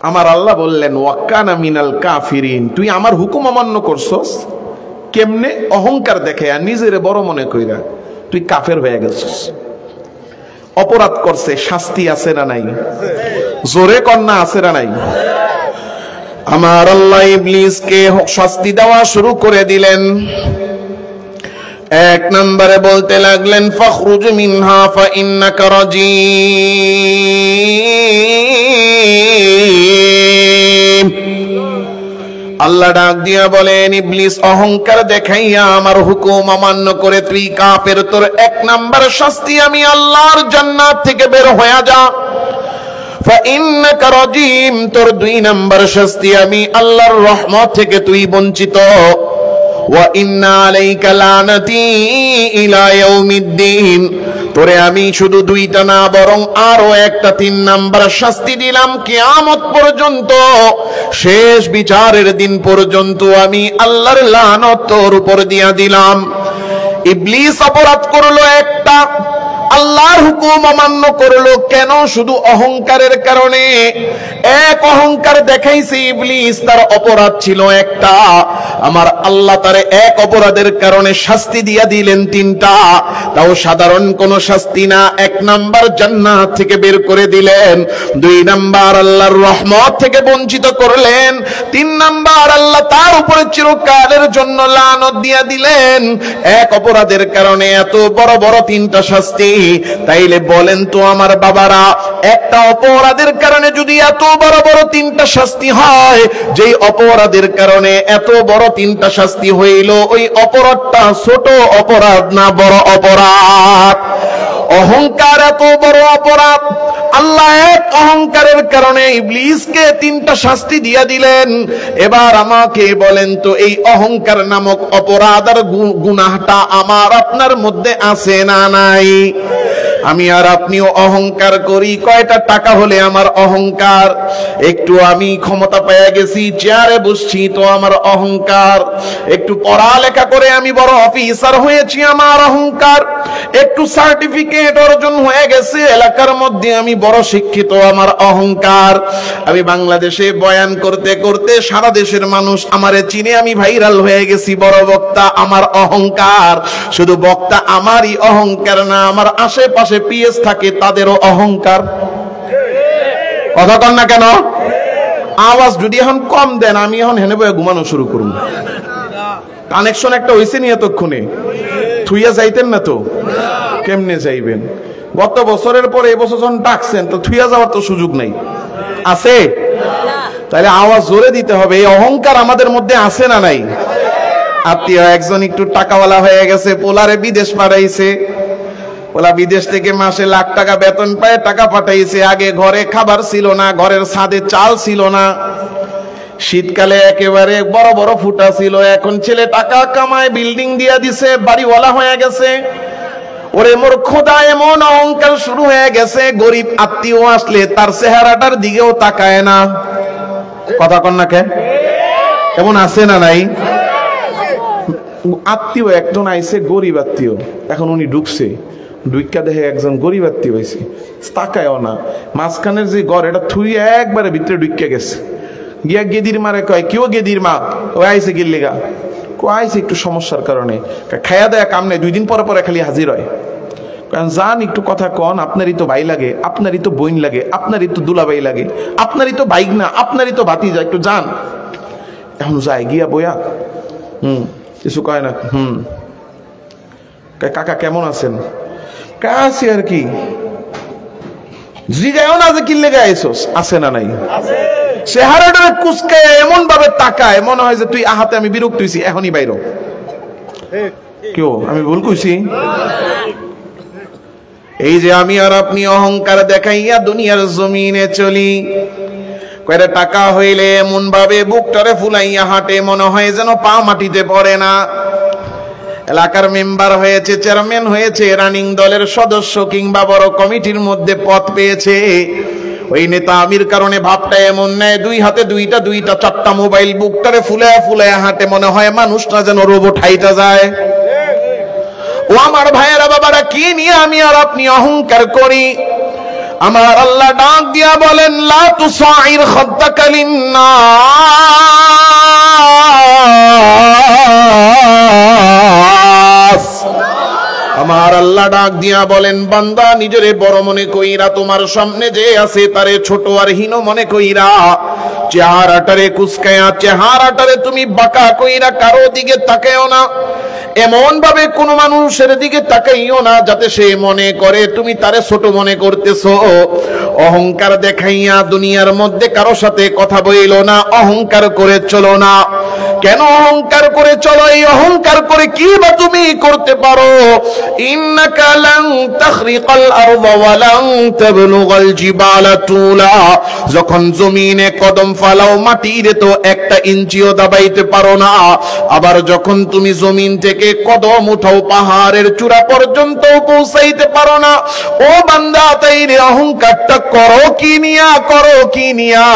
আমার আল্লাহ বললেন ওয়াক্কানা মিনাল কাফিরিন, তুই আমার হুকুম অমান্য করছস কেমনে? অহংকার দেখে আর নিজেরে বড় মনে কইরা তুই কাফের হয়ে গেছিস। অপরাধ করছে, শাস্তি আছে না নাই? জোরে কন্যা আছে না নাই? আমার আল্লাহ ইবলিসকে শাস্তি দেওয়া শুরু করে দিলেন। এক নম্বরে বলতে লাগলেন ফখরুজ মিনহা ফাইন্নাকা রাজিম। আল্লাহ ডাক দিয়া বলেন ইবলিস, অহংকার দেখাইয়া আমার হুকুম অমান্য করে তুই কাফের, তোর এক নাম্বার শাস্তি আমি আল্লাহর জান্নাত থেকে বের হয়ে যা। ফাইন্নাকা রাজিম, তোর দুই নাম্বার শাস্তি আমি আল্লাহর রহমত থেকে তুই বঞ্চিত। ওয়া ইন্না আলাইকা লানাতি ইলা ইয়াউমিদ্দিন, তোরে আমি শুধু দুইটা না বরং আরো একটা তিন নাম্বার শাস্তি দিলাম কিয়ামত পর্যন্ত, শেষ বিচারের দিন পর্যন্ত আমি আল্লাহর লানত তোর উপর দিয়া দিলাম। ইবলিস অপরাধ করলো একটা, আল্লাহর হুকুম অমান্য করলো কেন? শুধু অহংকারের কারণে। এক অহংকার দেখাইছে ইবলিস, তার অপরাধ ছিল একটা। আমার আল্লাহ তার এক অপরাধের কারণে শাস্তি দিয়া দিলেন তিনটা, তাও সাধারণ কোন শাস্তি না। এক নাম্বার জান্নাত থেকে বের করে দিলেন, দুই নাম্বার আল্লাহর রহমত থেকে বঞ্চিত করলেন, তিন নাম্বার আল্লাহ তার উপরে চিরকালের জন্য লানত দিয়া দিলেন। এক অপরাধের কারণে এত বড় বড় তিনটা শাস্তি। তাইলে বলেন তো আমার বাবারা, একটা অপরাধের কারণে যদি এত বড় বড় তিনটা শাস্তি হয়, যেই অপরাধের কারণে এত বড় তিনটা শাস্তি হইল, ওই অপরাধটা ছোট অপরাধ না বড় অপরাধ? অহংকার এত বড় অপরাধ। আল্লাহ এক অহংকারের কারণে ইবলিসকে তিনটা শাস্তি দিয়া দিলেন। এবার আমাকে বলেন তো, এই অহংকার নামক অপরাধ আর গুনাহটা আমার আপনার মধ্যে আছে না নাই? আমি আর আপনিও অহংকার করি। কয়টা টাকা হলে আমার অহংকার? একটু আমি ক্ষমতা পেয়ে গেছি, চেয়ারে বসছি তো আমার অহংকার। একটু পড়ালেখা করে আমি বড় অফিসার হয়েছি, আমার অহংকার। একটু সার্টিফিকেট অর্জন হয়ে গেছে, এলাকার মধ্যে আমি বড় শিক্ষিত, আমার অহংকার। আমি বাংলাদেশে বয়ান করতে করতে সারা দেশের মানুষ আমারে চিনে, আমি ভাইরাল হয়ে গেছি, বড় বক্তা, আমার অহংকার। শুধু বক্তা আমারই অহংকার না, আমার আশেপাশে পিএস থাকে তাদেরও অহংকার। কথা কন না কেন? আওয়াজ যদি এখন কম দেন, আমি এখন হেনে বয়ে ঘুমানো শুরু করুন। কানেকশন একটা হইছে নি এতক্ষণে? থুইয়া যাইতেন না তো? কেমনে যাইবেন? গত বছরের পরে এবছর যখন ডাকছেন তো থুইয়া যাওয়ার তো সুযোগ নাই, আছে? তাহলে আওয়াজ জোরে দিতে হবে। এই অহংকার আমাদের মধ্যে আছে না নাই? আত্মীয় একজন একটু টাকাওয়ালা হয়ে গেছে, পোলারে বিদেশ পাঠাইছে। ওলা বিদেশ থেকে মাসে লাখ টাকা বেতন পায়, টাকা পাঠাইছে। আগে ঘরে খাবার ছিল না, ঘরের ছাদে চাল ছিল না, শীতকালে একেবারে বড় বড় ফুটা ছিল। এখন ছেলে টাকা কামায়, বিল্ডিং দিয়া দিছে, বাড়িওয়ালা হয়ে গেছে। ওরে মোর খোদা, এমন অহংকার শুরু হয়ে গেছে, গরিব আত্মীয় আসলে তার চেহারাটার দিকেও তাকায় না। কথা কন না কে? এমন আছে না নাই? আত্মীয় একজন আইছে, গরিব আত্মীয়, এখন উনি ঢুকছে, ঢুকা দেখে একজন গরিব আত্মীয় হয়েছে, তাকায়ও না। মাঝখানের যে ঘর, এটা থুই একবারে ভিতরে ঢুকা গেছে। গিয়া গেদির মারে কয়, কেউ গেদির মা? ও আইছে গিল্লিগা, আইছে একটু সমস্যার কারণে, খায়া দেয়া কাম নেই, 2 দিন পরে পরে খালি হাজির হয়। জান একটু কথা কন, আপনারই তো ভাই লাগে, আপনারই তো বোন লাগে, আপনারই তো দুলাভাই লাগে, আপনারই তো বাইক না, আপনারই তো ভাতিজা, একটু যান। এখন যায় গিয়া বইয়া, কিছু কয় না। কাকা কেমন আছেন? কাছে আর কি, জিগায়ও না যে কিল্লে গাইছস, আছে না নাই? চেহারাটা কুচকায় এমন ভাবে তাকায়, মনে হয় যে তুই আহাতে আমি বিরক্ত হইছি, এখনই বাইরো। কেউ আমি ভুল কইছি? এই যে আমি আর আপনি অহংকার দেখাইয়া দুনিয়ার জমিনে চলি, কয়টা টাকা হইলে এমন ভাবে বুকটারে ফুলাইয়া হাঁটে, মনে হয় যেন পা মাটিতে পড়ে না। এলাকার মেম্বার হয়েছে, চেয়ারম্যান হয়েছে, রানিং দলের সদস্য কিংবা বড় কমিটির মধ্যে পদ পেয়েছে, ওই নেতা আমির কারণে ভাবটা এমন নেয়, 2 হাতে 2টা 4টা মোবাইল, বুকটারে ফুলায়া ফুলায়া হাঁটে, মনে হয় মানুষটা যেন রোবট হাইটা যায়। ও আমার ভাইয়েরা বাবারা, কি নিয়ে আমি আর আপনি অহংকার করি? আমার আল্লাহ ডাক দিয়া বলেন লা তুসাইর খাদ্দাকা লিন্নাস। আমার আল্লাহ ডাক দিয়া বলেন বান্দা নিজেরে বড় মনে কইরা তোমার সামনে যে আছে তারে ছোট আর হীন মনে কইরা চেহারাটারে কুসকায়া চেহারাটারে তুমি বাঁকা কইরা কারো দিকে তাকায়ও না, এমন ভাবে কোন মানুষের দিকে তাকাইও না যাতে সে মনে করে তুমি তারে ছোট মনে করতেছো। অহংকার দেখাইয়া দুনিয়ার মধ্যে কারো সাথে কথা বইলো না, অহংকার করে চলো না। কেন অহংকার করে চলো? এই অহংকার করে কি বা তুমি করতে পারো? ইন্নাকা লান তাখরিকাল আরদা ওয়া লান তাবলুগাল জিবালা তুলা। যখন জমিনে কদম ফালাও মাটিরে তো 1 ইঞ্চিও দাবাইতে পারো না, আবার যখন তুমি জমিন থেকে কদম উঠাও পাহাড়ের চূড়া পর্যন্ত পৌঁছাইতে পারো না। ও বান্দা, তাই রে অহংকারটা করো কি নিয়া?